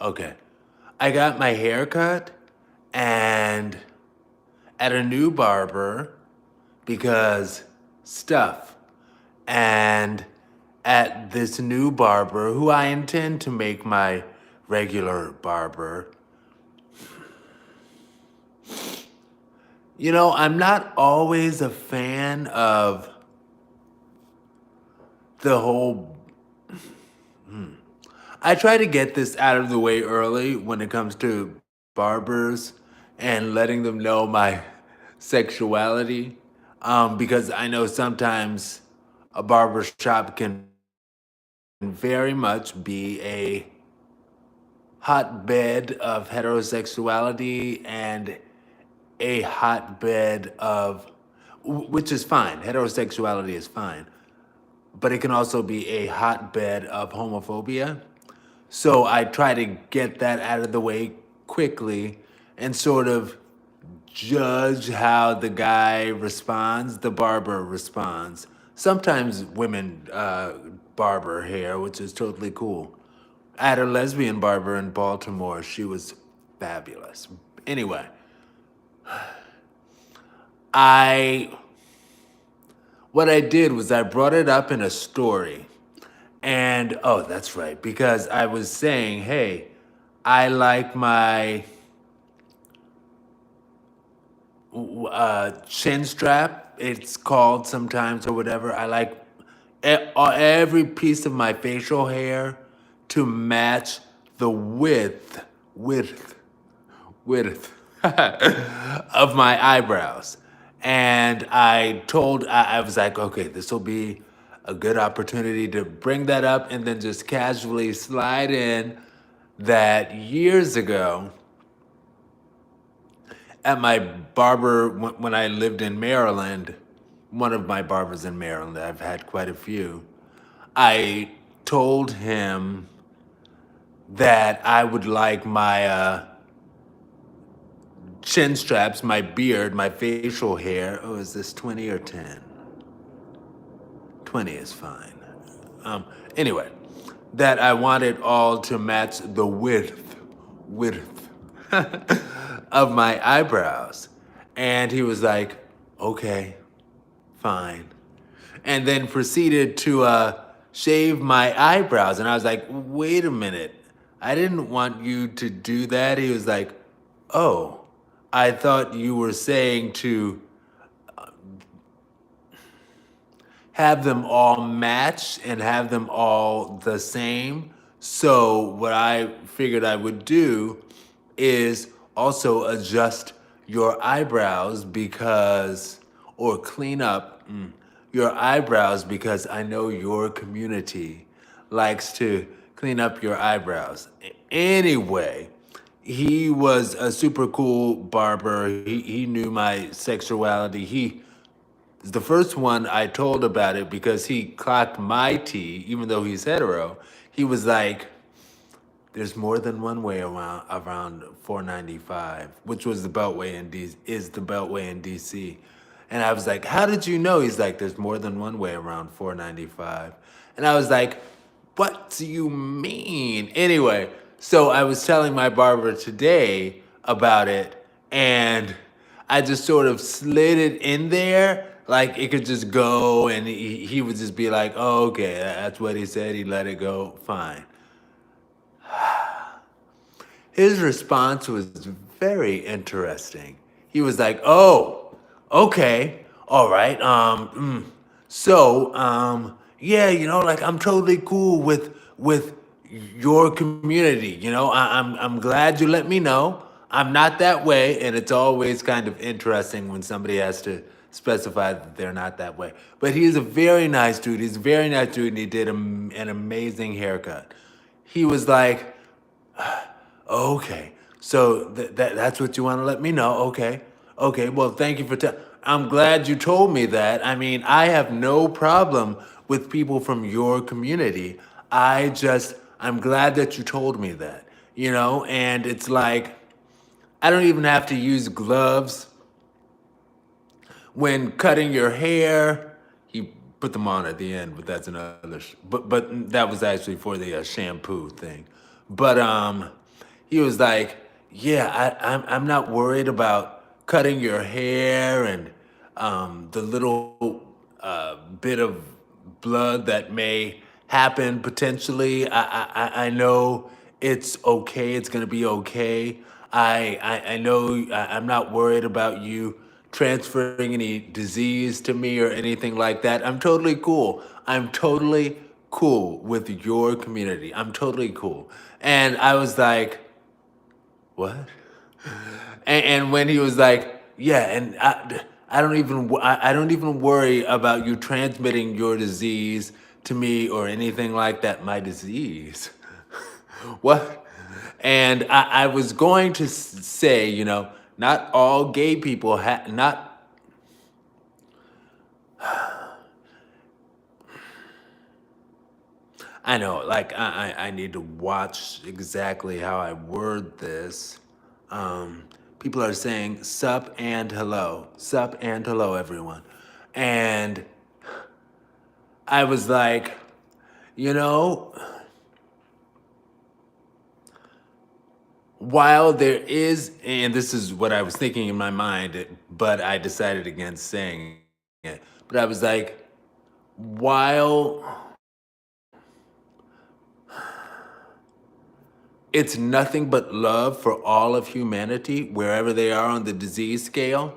Okay. I got my hair cut and at a new barber because stuff. And at this new barber, who I intend to make my regular barber, I'm not always a fan of the whole. I try to get this out of the way early when it comes to barbers and letting them know my sexuality. Because I know sometimes a barber shop can very much be a hotbed of heterosexuality and a hotbed of, which is fine, heterosexuality is fine, but it can also be a hotbed of homophobia. So I try to get that out of the way quickly and sort of judge how the guy responds, the barber responds. Sometimes women barber hair, which is totally cool. I had a lesbian barber in Baltimore. She was fabulous. Anyway, I what I did was I brought it up in a story. And oh, that's right, because I was saying, hey, I like my chin strap, it's called sometimes or whatever. I like every piece of my facial hair to match the width, width of my eyebrows. And I was like, okay, this will be a good opportunity to bring that up and then just casually slide in that years ago at my barber when I lived in Maryland, one of my barbers in Maryland, I've had quite a few, I told him that I would like my chin straps, my beard, my facial hair. Oh, is this 20 or 10? 20 is fine. Anyway, that I want it all to match the width of my eyebrows. And he was like, okay, fine. And then proceeded to shave my eyebrows. And I was like, wait a minute. I didn't want you to do that. He was like, oh, I thought you were saying to have them all match and have them all the same. So what I figured I would do is also adjust your eyebrows because, or clean up your eyebrows because I know your community likes to clean up your eyebrows. Anyway, he was a super cool barber. He knew my sexuality. He is the first one I told about it because he clocked my T, even though he's hetero. He was like, there's more than one way around 495, which was the Beltway in D is the Beltway in DC. And I was like, how did you know? He's like, there's more than one way around 495. And I was like, what do you mean? Anyway, so I was telling my barber today about it, and I just sort of slid it in there. Like it could just go, and he would just be like, oh, okay, that's what he said. He let it go. Fine. His response was very interesting. He was like, "Oh, okay, all right. Yeah, like I'm totally cool with your community. I'm glad you let me know. I'm not that way, and it's always kind of interesting when somebody has to specify that they're not that way. But he's a very nice dude. He's a very nice dude, and he did an amazing haircut. He was like, okay, so that's what you want to let me know. Okay, okay. Well, thank you for. I'm glad you told me that. I mean, I have no problem with people from your community. I'm glad that you told me that. And it's like I don't even have to use gloves when cutting your hair. He put them on at the end, but that's another. But that was actually for the shampoo thing. But he was like, yeah, I'm not worried about cutting your hair and the little bit of blood that may happen potentially. I know it's okay. It's gonna be okay. I know I'm not worried about you transferring any disease to me or anything like that. I'm totally cool. I'm totally cool with your community. I'm totally cool. And I was like, what? And when he was like, yeah, and I don't even worry about you transmitting your disease to me or anything like that. My disease. What? And I was going to say, not all gay people not. I know, like I need to watch exactly how I word this. Um, People are saying sup and hello, everyone, and I was like, you know, while there is, and this is what I was thinking in my mind, but I decided against saying it. But I was like, while it's nothing but love for all of humanity, wherever they are on the disease scale,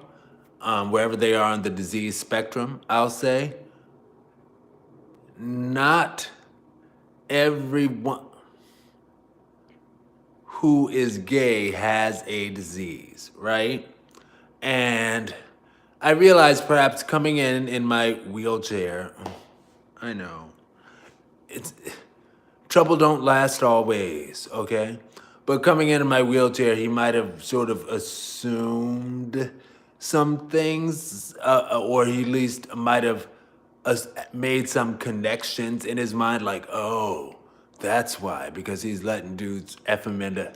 wherever they are on the disease spectrum, I'll say, not everyone who is gay has a disease, right? And I realized perhaps coming in my wheelchair, I know, it's trouble don't last always, okay? But coming into my wheelchair, he might have sort of assumed some things, or he at least might have made some connections in his mind, like, oh, that's why, because he's letting dudes F him into.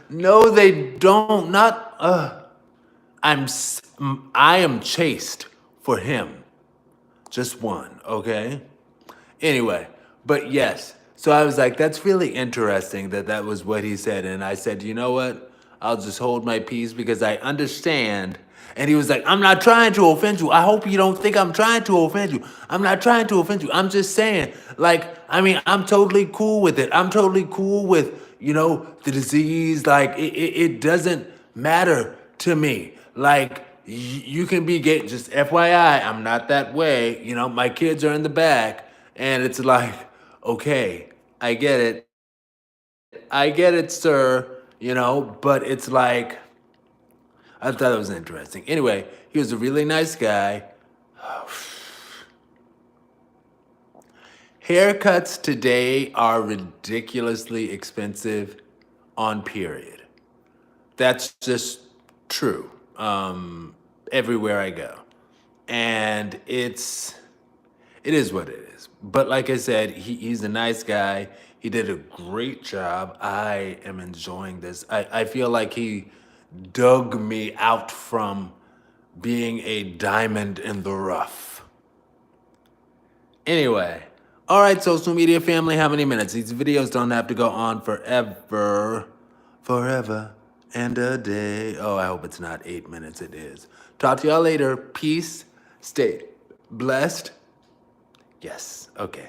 No, they don't. Not. I am chaste for him. Just one, okay? Anyway, but yes. So I was like, that's really interesting that that was what he said. And I said, you know what? I'll just hold my peace because I understand. And he was like, I'm not trying to offend you. I hope you don't think I'm trying to offend you. I'm not trying to offend you. I'm just saying, like, I mean, I'm totally cool with it. I'm totally cool with, the disease. Like, it doesn't matter to me. Like, you can be gay. Just FYI, I'm not that way. My kids are in the back. And it's like, okay, I get it. I get it, sir. But it's like, I thought it was interesting. Anyway, he was a really nice guy. Haircuts today are ridiculously expensive on period. That's just true. Everywhere I go. And it is what it is. But like I said, he's a nice guy. He did a great job. I am enjoying this. I feel like he dug me out from being a diamond in the rough. Anyway, all right, social media family, how many minutes? These videos don't have to go on forever. Forever and a day. Oh, I hope it's not 8 minutes. It is. Talk to y'all later. Peace. Stay blessed. Yes. Okay.